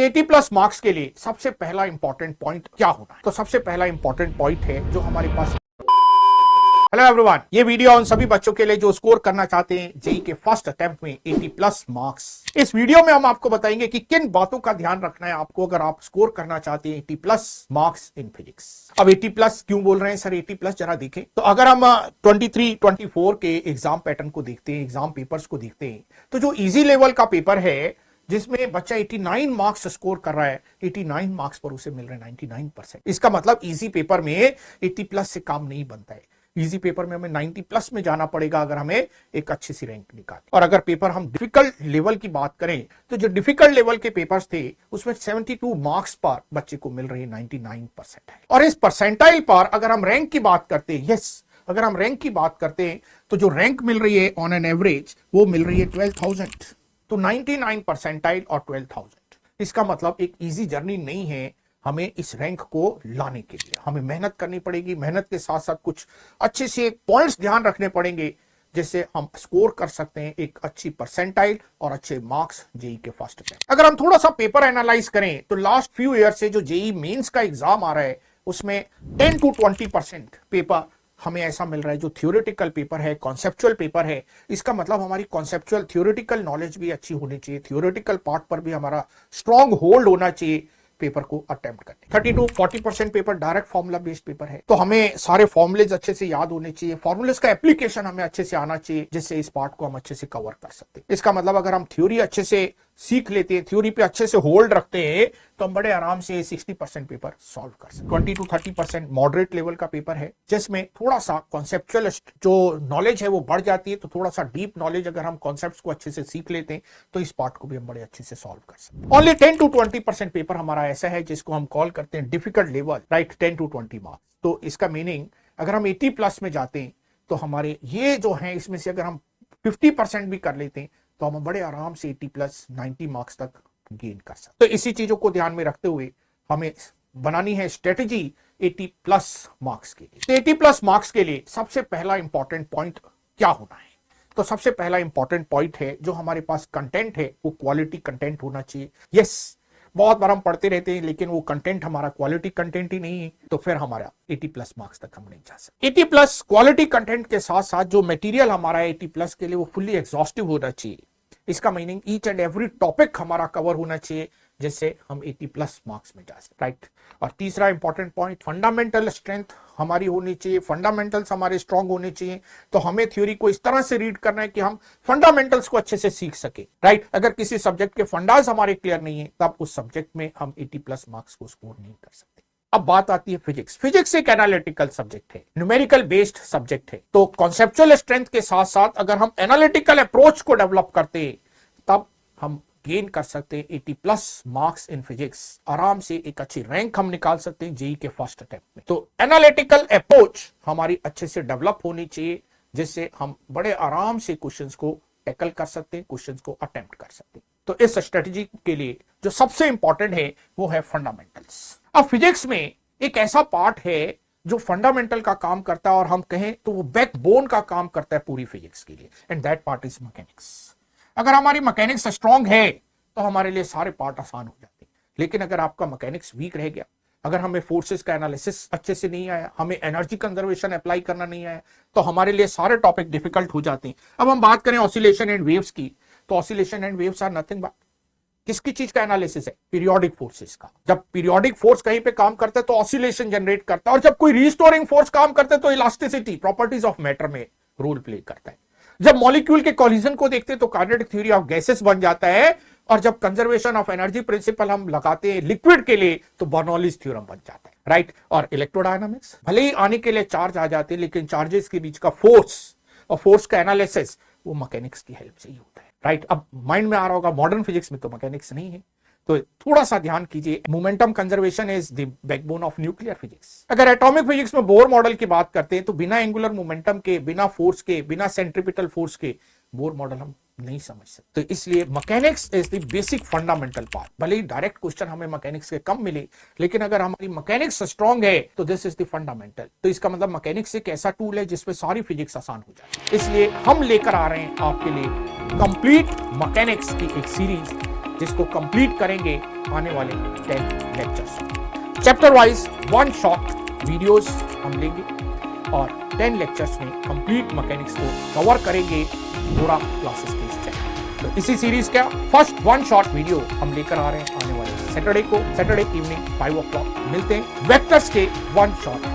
80+ marks के लिए सबसे पहला इंपॉर्टेंट पॉइंट क्या होना है? तो सबसे पहला इंपॉर्टेंट पॉइंट है जो हमारे पास। हेलो एवरीवन, ये वीडियो उन सभी बच्चों के लिए जो स्कोर करना चाहते हैं जेई के फर्स्ट अटेम्प्ट में 80+ मार्क्स। इस वीडियो में हम आपको बताएंगे कि किन बातों का ध्यान रखना है आपको अगर आप स्कोर करना चाहते हैं 80+ मार्क्स इन फिजिक्स। अब 80+ क्यों बोल रहे हैं सर 80+? जरा देखें तो अगर हम 23-24 के एग्जाम पैटर्न को देखते हैं, एग्जाम पेपर्स को देखते हैं, तो जो इजी लेवल का पेपर है जिसमें बच्चा 89 मार्क्स स्कोर कर रहा है, 89 मार्क्स पर उसे मिल रहे हैं 99%। इसका मतलब इजी पेपर में 80+ से काम नहीं बनता है। इजी पेपर में हमें 90+ में जाना पड़ेगा अगर हमें एक अच्छी सी रैंक निकालनी। और अगर पेपर हम डिफिकल्ट लेवल की बात करें तो जो डिफिकल्ट लेवल के पेपर्स थे उसमें 72 मार्क्स पर बच्चे को मिल रही 99% है। और इस परसेंटाइल पर अगर हम रैंक की बात करते हैं, अगर हम रैंक की बात करते हैं तो जो रैंक मिल रही है ऑन एन एवरेज वो मिल रही है 12,000। तो 99 परसेंटाइल और 12,000, इसका मतलब एक इजी जर्नी नहीं है। हमें इस रैंक को लाने के लिए हमें मेहनत करनी पड़ेगी। मेहनत के साथ साथ कुछ अच्छे से पॉइंट्स ध्यान रखने पड़ेंगे जिससे हम स्कोर कर सकते हैं एक अच्छी परसेंटाइल और अच्छे मार्क्स जेई के फर्स्ट अटेम्प्ट। अगर हम थोड़ा सा पेपर एनालाइज करें तो लास्ट फ्यू ईयर से जो जेई मेंस का एग्जाम आ रहा है उसमें 10 to 20% पेपर हमें ऐसा मिल रहा है जो थ्योरेटिकल पेपर है, कॉन्सेप्चुअल पेपर है। इसका मतलब हमारी कॉन्सेप्चुअल थ्योरेटिकल नॉलेज भी अच्छी होनी चाहिए, थ्योरेटिकल पार्ट पर भी हमारा स्ट्रॉन्ग होल्ड होना चाहिए पेपर को अटेम्प्ट करने। 30 to 40% paper direct formula based paper है, तो हमें सारे फॉर्मुलेज अच्छे से याद होने चाहिए, फॉर्मुलेज का एप्लीकेशन हमें अच्छे से आना चाहिए जिससे इस पार्ट को हम अच्छे से कवर कर सकते हैं। इसका मतलब अगर हम थ्योरी अच्छे से सीख लेते हैं, थ्योरी पे अच्छे से होल्ड रखते हैं तो हम बड़े आराम से 60% पेपर सॉल्व कर सकते हैं। 20 to 30% मॉडरेट लेवल का पेपर है जिसमें थोड़ा सा कॉन्सेप्चुअल जो नॉलेज है वो बढ़ जाती है। तो थोड़ा सा डीप नॉलेज अगर हम कॉन्सेप्ट्स को अच्छे से सीख लेते हैं तो इस पार्ट को भी हम बड़े अच्छे से सॉल्व कर सकते हैं। ओनली 10 to 20% पेपर हमारा ऐसा है जिसको हम कॉल करते हैं difficult level, right, 10 to 20 marks. तो इसका मीनिंग अगर हम 80+ में जाते हैं तो हमारे ये जो है इसमें से अगर हम 50% भी कर लेते हैं तो हम बड़े आराम से 80+ 90 मार्क्स तक गेन कर सकते। तो इसी चीजों को ध्यान में रखते हुए हमें बनानी है स्ट्रेटेजी 80+ मार्क्स के लिए। तो 80+ मार्क्स के लिए सबसे पहला इंपॉर्टेंट पॉइंट क्या होना है? तो सबसे पहला इंपॉर्टेंट पॉइंट है जो हमारे पास कंटेंट है वो क्वालिटी कंटेंट होना चाहिए। यस, बहुत बार हम पढ़ते रहते हैं लेकिन वो कंटेंट हमारा क्वालिटी कंटेंट ही नहीं है तो फिर हमारा 80+ मार्क्स तक हम नहीं जा सकते। 80+ क्वालिटी कंटेंट के साथ साथ जो मटेरियल हमारा है 80+ के लिए वो फुल्ली एग्जॉस्टिव होना चाहिए। इसका meaning each and every topic हमारा कवर होना चाहिए जिससे हम 80+ मार्क्स में जा सकते, राइट। और तीसरा इंपॉर्टेंट पॉइंट, फंडामेंटल स्ट्रेंथ हमारी होनी चाहिए, फंडामेंटल्स हमारे स्ट्रांग होने चाहिए। तो हमें थ्योरी को इस तरह से रीड करना है कि हम फंडामेंटल्स को अच्छे से सीख सके, राइट। अगर किसी सब्जेक्ट के फंडास हमारे क्लियर नहीं है तब उस सब्जेक्ट में हम 80+ मार्क्स को स्कोर नहीं कर सकते। अब बात आती है फिजिक्स। फिजिक्स एक एनालिटिकल सब्जेक्ट है, न्यूमेरिकल बेस्ड सब्जेक्ट है। तो कॉन्सेप्चुअल स्ट्रेंथ के साथ साथ अगर हम एनालिटिकल अप्रोच को डेवलप करते हैं तब हम गेन कर सकते हैं 80+ मार्क्स इन फिजिक्स। आराम से एक अच्छी रैंक हम निकाल सकते हैं जेई के फर्स्ट अटेम्प्ट में। तो एनालिटिकल अप्रोच हमारी अच्छे से डेवलप होनी चाहिए जिससे हम बड़े आराम से क्वेश्चंस को टैकल कर सकते हैं, क्वेश्चंस को अटेम्प्ट कर सकते हैं। तो इस स्ट्रेटजी के लिए जो सबसे इंपॉर्टेंट है वो है फंडामेंटल्स। अब फिजिक्स में एक ऐसा पार्ट है जो फंडामेंटल का काम करता है और हम कहें तो वो बैकबोन का काम करता है पूरी फिजिक्स के लिए, and that part is mechanics. अगर हमारी मैकेनिक्स स्ट्रांग है तो हमारे लिए सारे पार्ट आसान हो जाते हैं। लेकिन अगर आपका मैकेनिक्स वीक रह गया, अगर हमें फोर्सेस का एनालिसिस अच्छे से नहीं आया, हमें एनर्जी कंजर्वेशन अप्लाई करना नहीं आया तो हमारे लिए सारे टॉपिक डिफिकल्ट हो जाते हैं। अब हम बात करें ऑसिलेशन एंड वेव्स की, तो oscillation and waves are nothing but किसकी चीज का एनालिसिस है? पीरियोडिक फोर्सेस का। जब पीरियोडिक फोर्स कहीं पे काम करता है तो ऑसिलेशन जनरेट करता है, और जब कोई रिस्टोरिंग फोर्स काम करता है तो इलास्टिसिटी, प्रॉपर्टीज ऑफ मैटर में रोल प्ले करता है। जब मॉलिक्यूल के कॉलिजन को देखते हैं तो काइनेटिक थ्योरी ऑफ गैसेस बन जाता है, और जब कंजर्वेशन ऑफ एनर्जी प्रिंसिपल हम लगाते हैं लिक्विड के लिए तो बर्नौलीज थ्योरम बन जाता है, राइट। और इलेक्ट्रोडायनामिक्स, भले ही आने के लिए चार्ज आ जाते हैं लेकिन चार्जेस के बीच का फोर्स और फोर्स का एनालिसिस वो मैकेनिक्स की हेल्प से ही होता है, राइट। अब माइंड में आ रहा होगा मॉडर्न फिजिक्स में तो मैकेनिक्स नहीं है, तो थोड़ा सा ध्यान कीजिए। Momentum conservation is the backbone of nuclear physics. अगर एटॉमिक फिजिक्स में बोर मॉडल की बात करते हैं तो बिना एंगुलर मोमेंटम के, बिना फोर्स के, बिना सेंट्रीपिटल फोर्स के बोर मॉडल हम नहीं समझ सकते। तो इसलिए mechanics is the basic fundamental part. भले ही डायरेक्ट क्वेश्चन हमें मैकेनिक्स के कम मिले लेकिन अगर हमारी मैकेनिक्स स्ट्रांग है तो दिस इज द फंडामेंटल। तो इसका मतलब मैकेनिक्स एक ऐसा टूल है जिसमें सारी फिजिक्स आसान हो जाए। इसलिए हम लेकर आ रहे हैं आपके लिए कंप्लीट मैकेनिक्स की एक सीरीज जिसको कंप्लीट करेंगे आने वाले 10 lectures. Chapter wise 1 shot videos हम लेंगे और 10 लेक्चर्स में कंप्लीट मैकेनिक्स को कवर करेंगे पूरा क्लासेस के इस चैप्टर। तो इसी सीरीज का फर्स्ट 1 शॉट वीडियो हम लेकर आ रहे हैं आने वाले सैटरडे को, सैटरडे इवनिंग 5 o'clock। मिलते हैं वेक्टर्स के 1 शॉट